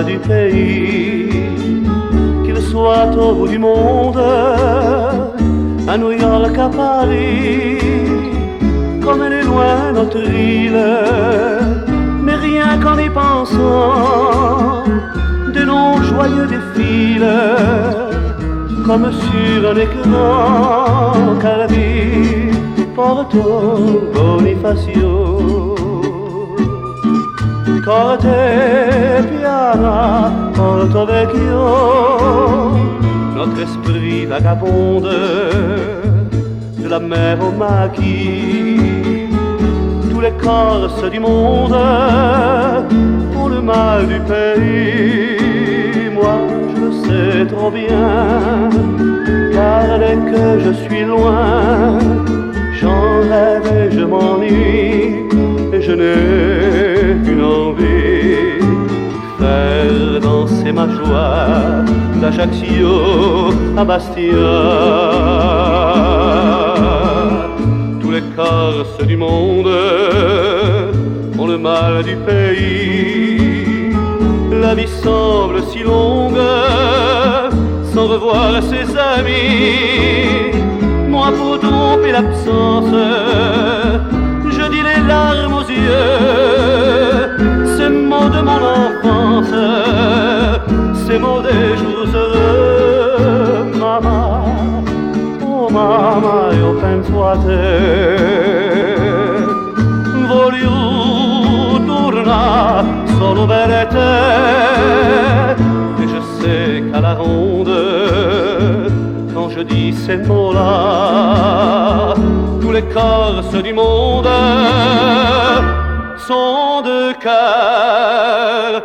du pays, qu'il soit au bout du monde, à New York, à Paris, comme elle est loin notre île, mais rien qu'en y pensant, de nos joyeux défilent, comme sur un écran, Calvi, Porto, Bonifacio. Corte piana, Porto Vecchio, notre esprit vagabonde, de la mer au maquis, tous les Corses du monde, pour le mal du pays. Moi, je le sais trop bien, car dès que je suis loin, j'en rêve et je m'ennuie, et je n'ai qu'une envie, faire danser ma joie d'Ajaccio à Bastia. Tous les Corses du monde ont le mal du pays. La vie semble si longue sans revoir ses amis. Moi pour tromper l'absence, je dis les larmes aux yeux, ces mots de mon enfance, ces mots des jours heureux. Mama, oh mama, io penso a te. Voglio tornare solo per te. Et je sais qu'à la ronde, quand je dis ces mots-là, tous les Corses du monde sont de cœur.